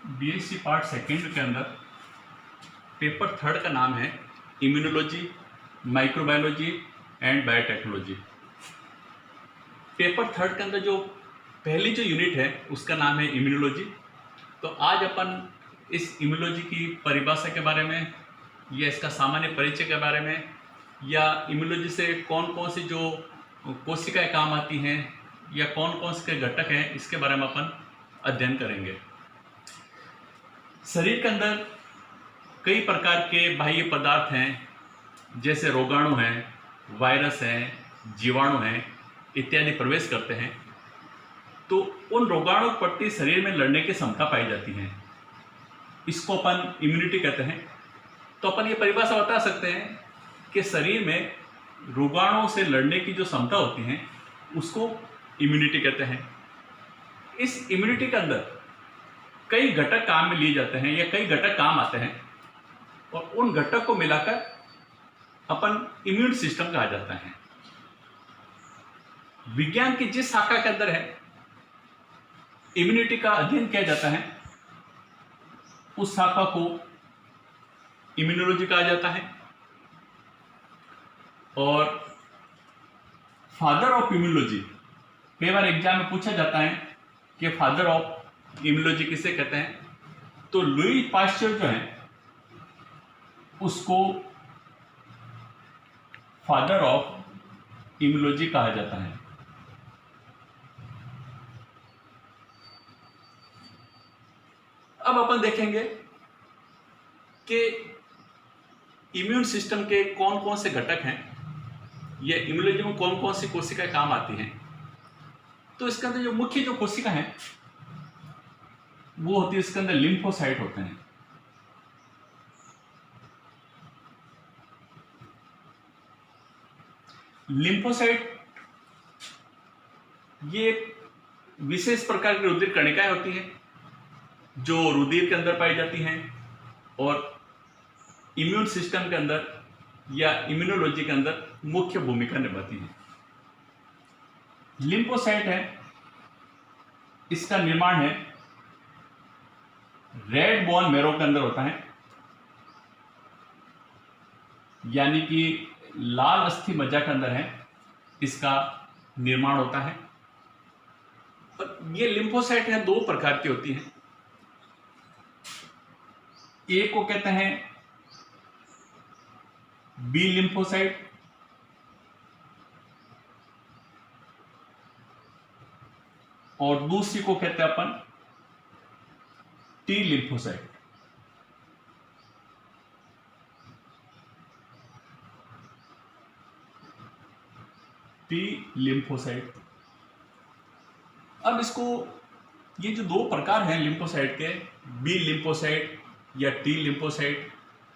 BSc part second के अंदर paper third का नाम है immunology, microbiology and biotechnology. Paper third के अंदर जो पहली जो यूनिट है उसका नाम है इम्यूनोलॉजी। तो आज अपन इस इम्यूनोलॉजी की परिभाषा के बारे में या इसका सामान्य परिचय के बारे में या इम्यूनोलॉजी से कौन कौन सी जो कोशिकाएं काम आती हैं या कौन कौन से घटक हैं इसके बारे में अपन अध्ययन करेंगे। शरीर के अंदर कई प्रकार के बाह्य पदार्थ हैं, जैसे रोगाणु हैं, वायरस हैं, जीवाणु हैं इत्यादि प्रवेश करते हैं। तो उन रोगाणु के प्रति शरीर में लड़ने की क्षमता पाई जाती है, इसको अपन इम्यूनिटी कहते हैं। तो अपन ये परिभाषा बता सकते हैं कि शरीर में रोगाणुओं से लड़ने की जो क्षमता होती है उसको इम्यूनिटी कहते हैं। इस इम्यूनिटी के अंदर कई घटक काम में लिए जाते हैं या कई घटक काम आते हैं और उन घटक को मिलाकर अपन इम्यून सिस्टम कहा जाता है। विज्ञान की जिस शाखा के अंदर है इम्यूनिटी का अध्ययन किया जाता है उस शाखा को इम्यूनोलॉजी कहा जाता है। और फादर ऑफ इम्यूनोलॉजी कई बार एग्जाम में पूछा जाता है कि फादर ऑफ इम्यूनोलॉजी किसे कहते हैं, तो लुई पास्चर जो है उसको फादर ऑफ इम्यूनोलॉजी कहा जाता है। अब अपन देखेंगे कि इम्यून सिस्टम के कौन कौन से घटक हैं या इम्यूनोलॉजी में कौन कौन सी कोशिकाएं काम आती हैं। तो इसके अंदर जो मुख्य जो कोशिका है वो होती है, इसके अंदर लिम्फोसाइट होते हैं। लिम्फोसाइट ये विशेष प्रकार की रुधिर कणिकाएं होती हैं जो रुधिर के अंदर पाई जाती हैं और इम्यून सिस्टम के अंदर या इम्यूनोलॉजी के अंदर मुख्य भूमिका निभाती हैं। लिम्फोसाइट है, इसका निर्माण है रेड बोन मैरो के अंदर होता है, यानी कि लाल अस्थि मज्जा के अंदर है इसका निर्माण होता है। और ये लिम्फोसाइट है दो प्रकार की होती हैं। एक को कहते हैं बी लिम्फोसाइट और दूसरी को कहते हैं अपन टी लिम्फोसाइट। T lymphocyte. अब इसको ये जो दो प्रकार हैं लिम्फोसाइट के, बी लिम्फोसाइट या टी लिम्फोसाइट,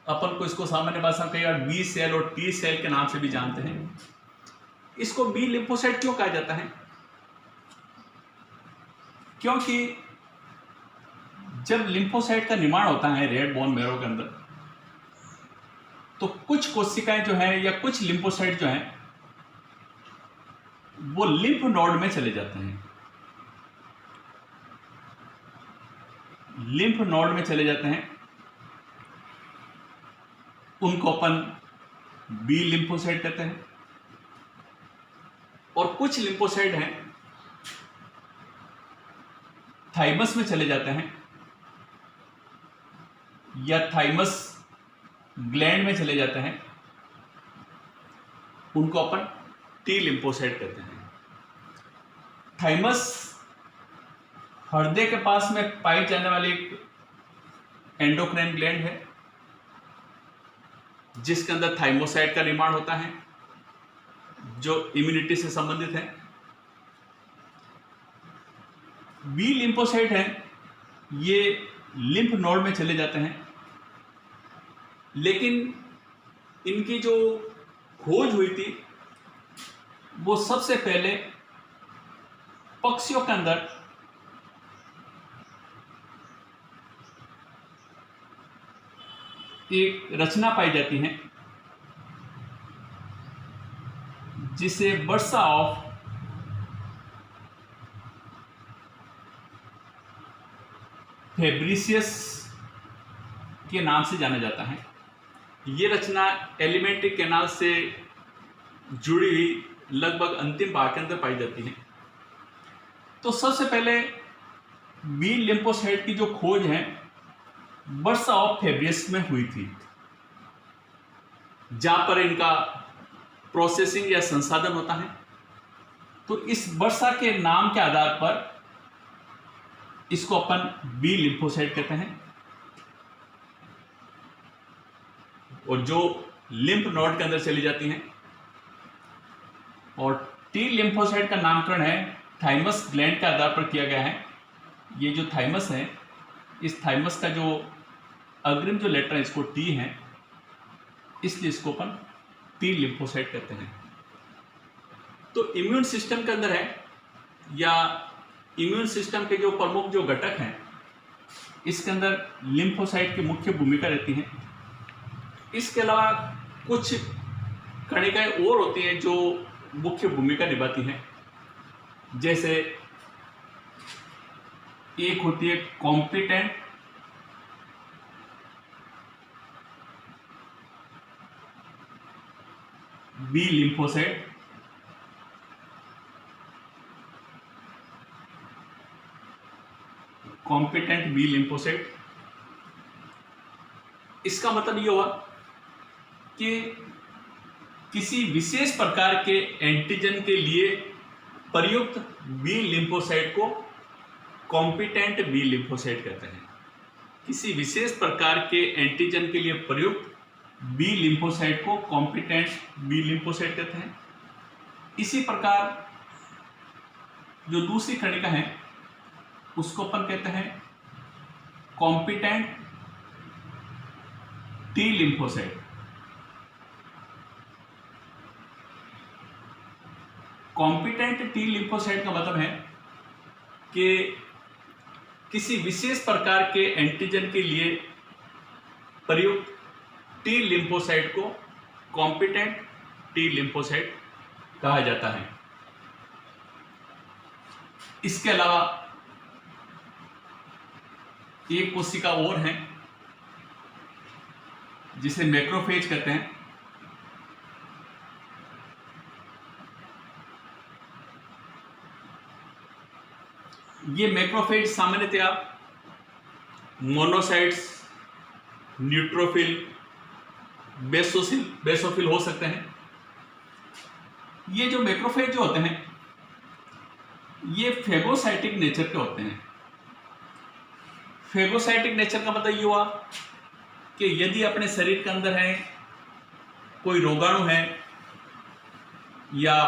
अपन को इसको सामान्य भाषा में कई बार बी सेल और टी सेल के नाम से भी जानते हैं। इसको बी लिम्फोसाइट क्यों कहा जाता है? क्योंकि जब लिम्फोसाइट का निर्माण होता है रेड बोन मैरो के अंदर तो कुछ कोशिकाएं जो हैं या कुछ लिम्फोसाइट जो हैं वो लिम्फ नोड में चले जाते हैं। लिम्फ नोड में चले जाते हैं, उनको अपन बी लिम्फोसाइट कहते हैं। और कुछ लिम्फोसाइट हैं थाइमस में चले जाते हैं या थाइमस ग्लैंड में चले जाते हैं, उनको अपन टी लिम्फोसाइट कहते हैं। थाइमस हृदय के पास में पाई जाने वाली एक एंडोक्राइन ग्लैंड है जिसके अंदर थाइमोसाइट का निर्माण होता है जो इम्यूनिटी से संबंधित है। बी लिम्फोसाइट है, ये लिम्फ नोड में चले जाते हैं, लेकिन इनकी जो खोज हुई थी वो सबसे पहले पक्षियों के अंदर एक रचना पाई जाती है जिसे वर्सा ऑफ फेब्रिशियस के नाम से जाना जाता है। ये रचना एलिमेंट्री कैनाल से जुड़ी हुई लगभग अंतिम भाग के अंदर पाई जाती है। तो सबसे पहले बी लिम्फोसाइट की जो खोज है बर्सा ऑफ फेब्रियस में हुई थी, जहां पर इनका प्रोसेसिंग या संसाधन होता है। तो इस बर्सा के नाम के आधार पर इसको अपन बी लिम्फोसाइट कहते हैं, और जो लिम्फ नोड के अंदर चली जाती हैं। और टी लिम्फोसाइट का नामकरण है थाइमस ग्लैंड के आधार पर किया गया है। ये जो थाइमस है, इस थाइमस का जो अग्रिम जो लेटर है इसको टी है, इसलिए इसको अपन टी लिम्फोसाइट कहते हैं। तो इम्यून सिस्टम के अंदर है, या इम्यून सिस्टम के जो प्रमुख जो घटक हैं, इसके अंदर लिम्फोसाइट की मुख्य भूमिका रहती है। इसके अलावा कुछ कणिकाएं और होती हैं जो मुख्य भूमिका निभाती हैं। जैसे एक होती है competent B lymphocyte, competent B lymphocyte. इसका मतलब ये हुआ कि किसी विशेष प्रकार के एंटीजन के लिए प्रयुक्त बी लिम्फोसाइट को कॉम्पिटेंट बी लिम्फोसाइट कहते हैं। किसी विशेष प्रकार के एंटीजन के लिए प्रयुक्त बी लिम्फोसाइट को कॉम्पिटेंट बी लिम्फोसाइट कहते हैं। इसी प्रकार जो दूसरी कणिका है उसको अपन कहते हैं competent T lymphocyte. Competent T lymphocyte का मतलब है कि किसी विशेष प्रकार के एंटीजन के लिए प्रयुक्त टी लिम्फोसाइट को कॉम्पिटेंट टी लिम्फोसाइट कहा जाता है। इसके अलावा एक कोशिका और है जिसे मैक्रोफेज कहते हैं। ये मैक्रोफेज सामान्यतया मोनोसाइट्स, न्यूट्रोफिल, बेसोफिल हो सकते हैं। ये जो मैक्रोफेज जो होते हैं ये फेगोसाइटिक नेचर के होते हैं। फेगोसाइटिक नेचर का मतलब ये हुआ कि यदि अपने शरीर के अंदर है कोई रोगाणु है या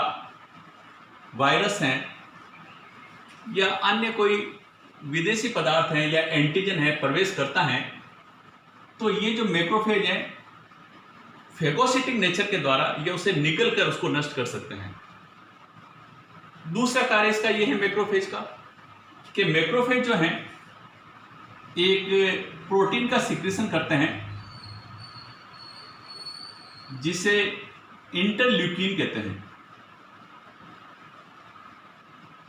वायरस है या अन्य कोई विदेशी पदार्थ है या एंटीजन है प्रवेश करता है, तो ये जो मैक्रोफेज है फेगोसाइटिक नेचर के द्वारा ये उसे निगल कर उसको नष्ट कर सकते हैं। दूसरा कार्य इसका ये है मैक्रोफेज का कि मैक्रोफेज जो है एक प्रोटीन का सिक्रीशन करते हैं जिसे इंटरल्यूकिन कहते हैं।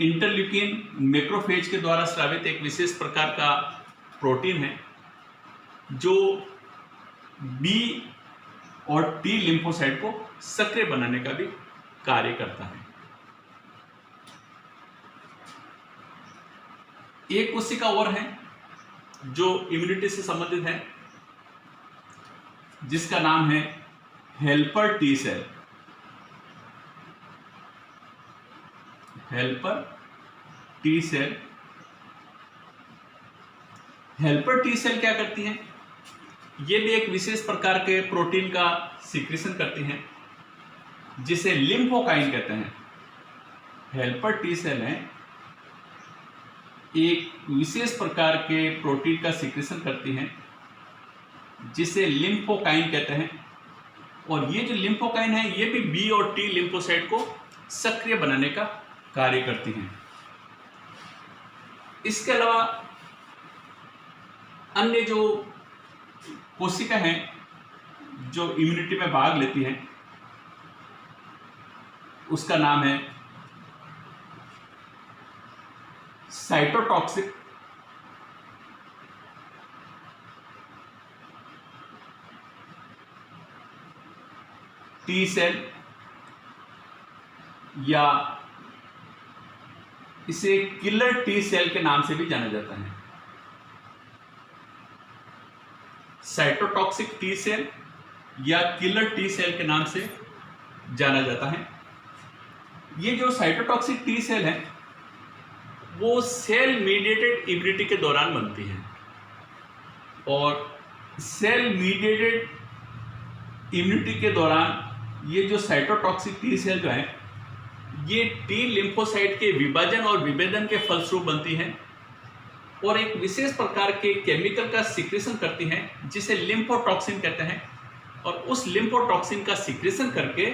इंटरल्यूकिन मैक्रोफेज के द्वारा स्रावित एक विशेष प्रकार का प्रोटीन है जो बी और टी लिम्फोसाइट को सक्रिय बनाने का भी कार्य करता है। एक कोशिका और है जो इम्यूनिटी से संबंधित है जिसका नाम है helper T cell. Helper T cell. Helper T cell क्या करती हैं? ये भी एक विशेष प्रकार के प्रोटीन का सिक्रीशन करती हैं जिसे लिम्फोकाइन कहते हैं। हेल्पर टी सेल है एक विशेष प्रकार के प्रोटीन का सिक्रीशन करती हैं जिसे लिम्फोकाइन कहते हैं। और ये जो लिम्फोकाइन है ये भी बी और टी लिम्फोसाइट को सक्रिय बनाने का कार्य करती हैं। इसके अलावा अन्य जो कोशिका हैं जो इम्यूनिटी में भाग लेती हैं उसका नाम है साइटोटॉक्सिक टी सेल, या इसे किलर टी सेल के नाम से भी जाना जाता है। साइटोटॉक्सिक टी सेल या किलर टी सेल के नाम से जाना जाता है। ये जो साइटोटॉक्सिक टी सेल है वो सेल मीडिएटेड इम्यूनिटी के दौरान बनती है, और सेल मीडिएटेड इम्यूनिटी के दौरान ये जो साइटोटॉक्सिक टी सेल जो है ये टी लिम्फोसाइट के विभाजन और विभेदन के फलस्वरूप बनती है और एक विशेष प्रकार के केमिकल का सिक्रेशन करती हैं जिसे लिम्फोटॉक्सिन कहते हैं, और उस लिम्फोटॉक्सिन का सिक्रेशन करके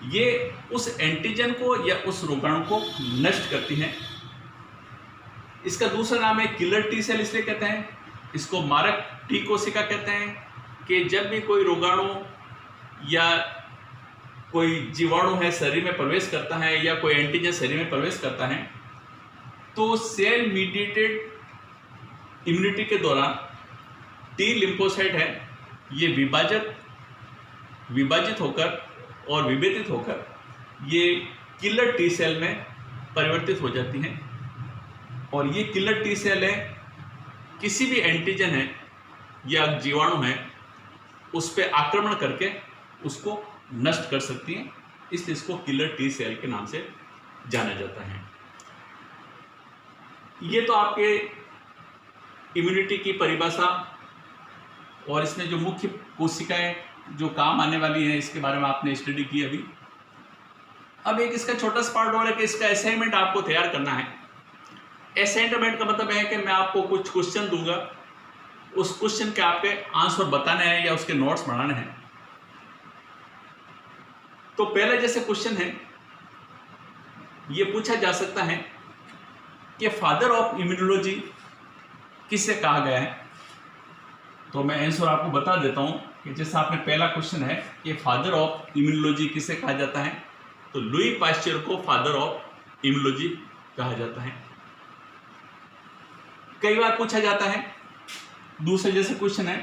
ये उस एंटीजन को या उस रोगाणु को नष्ट करती हैं। इसका दूसरा नाम है किलर टी सेल, इसलिए कहते हैं। इसको मारक टी कोशिका कहते हैं कि जब भी कोई रोगाणु या कोई जीवाणु है शरीर में प्रवेश करता है या कोई एंटीजन शरीर में प्रवेश करता है तो सेल मीडिएटेड इम्यूनिटी के दौरान टी लिम्फोसाइट है ये विभाजित होकर और विभेदित होकर ये किलर टी सेल में परिवर्तित हो जाती हैं, और ये किलर टी सेल है किसी भी एंटीजन है या जीवाणु है उस पर आक्रमण करके उसको नष्ट कर सकती हैं, इसलिए इसको किलर टी सेल के नाम से जाना जाता है। ये तो आपके इम्यूनिटी की परिभाषा और इसमें जो मुख्य कोशिकाएं जो काम आने वाली हैं इसके बारे में आपने स्टडी की अभी। अब एक इसका छोटा सा पार्ट और है कि इसका असाइनमेंट आपको तैयार करना है। असाइनमेंट का मतलब है कि मैं आपको कुछ क्वेश्चन दूंगा, उस क्वेश्चन के आपके आंसर बताने हैं या उसके नोट्स बनाने हैं। तो पहले जैसे क्वेश्चन है ये पूछा जा सकता है कि फादर ऑफ इम्यूनोलॉजी किसे कहा गया है, तो मैं आंसर आपको बता देता हूं कि जैसे आपने पहला क्वेश्चन है कि फादर ऑफ इम्यूनोलॉजी किसे कहा जाता है, तो लुई पास्चर को फादर ऑफ इम्यूनोलॉजी कहा जाता है। कई बार पूछा जाता है दूसरे जैसे क्वेश्चन है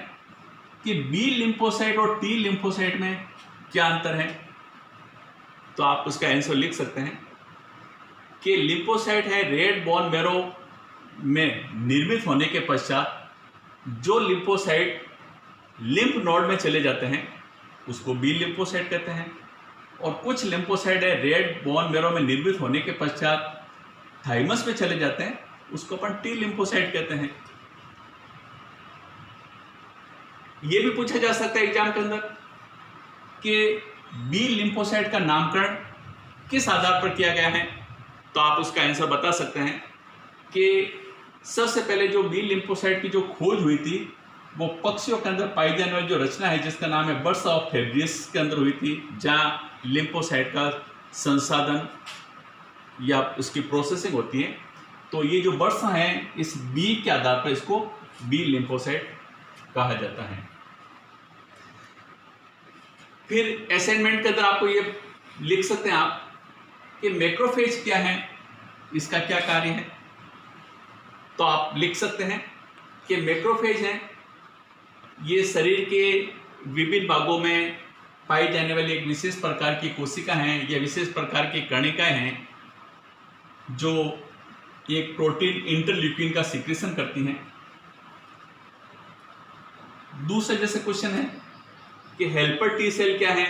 कि बी लिम्फोसाइट और टी लिम्फोसाइट में क्या अंतर है, तो आप उसका आंसर लिख सकते हैं कि लिम्फोसाइट है रेड बोन मैरो में निर्मित होने के पश्चात जो लिम्फोसाइट लिम्फ नोड में चले जाते हैं उसको बी लिम्फोसाइट कहते हैं, और कुछ लिम्फोसाइट है रेड बोन मैरो में निर्मित होने के पश्चात थाइमस में चले जाते हैं उसको अपन टी लिम्फोसाइट कहते हैं। यह भी पूछा जा सकता है एग्जाम के अंदर कि बी लिम्फोसाइट का नामकरण किस आधार पर किया गया है, तो आप उसका आंसर बता सकते हैं कि सबसे पहले जो बी लिम्फोसाइट की जो खोज हुई थी वो पक्षियों के अंदर पाई जाने वाली जो रचना है जिसका नाम है बर्ड्स ऑफ फेब्रियस के अंदर हुई थी, जहाँ लिम्फोसाइट का संसाधन या उसकी प्रोसेसिंग होती है। तो ये जो बर्ड्स हैं इस बी के आधार पर इसको बी लिम्फोसाइट कहा जाता है। फिर असाइनमेंट के अंदर आपको ये लिख सकते हैं आप कि मैक्रोफेज क्या है, इसका क्या कार्य है, तो आप लिख सकते हैं कि मैक्रोफेज हैं ये शरीर के विभिन्न भागों में पाई जाने वाली एक विशेष प्रकार की कोशिका हैं या विशेष प्रकार की कणिकाएं हैं जो एक प्रोटीन इंटरल्यूकिन का सिक्रेशन करती हैं। दूसरा जैसे क्वेश्चन है कि हेल्पर टी सेल क्या है,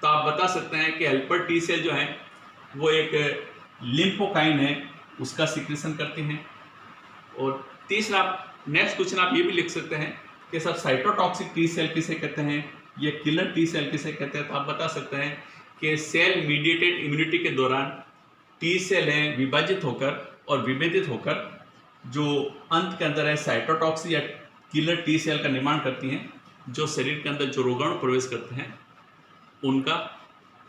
तो आप बता सकते हैं कि हेल्पर टी सेल जो है वो एक लिम्फोकाइन है उसका सिक्रेशन करती हैं। और तीसरा नेक्स्ट क्वेश्चन आप ये भी लिख सकते हैं कि सब साइटोटॉक्सिक टी सेल किसे कहते हैं, ये किलर टी सेल किसे कहते हैं, तो आप बता सकते हैं कि सेल मीडिएटेड इम्यूनिटी के दौरान टी सेल हैं विभाजित होकर और विभेदित होकर जो अंत के अंदर है साइटोटॉक्सिक या किलर टी सेल का निर्माण करती हैं जो शरीर के अंदर जो रोगाणु प्रवेश करते हैं उनका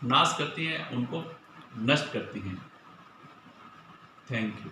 नाश करती हैं, उनको नष्ट करती हैं। Thank you.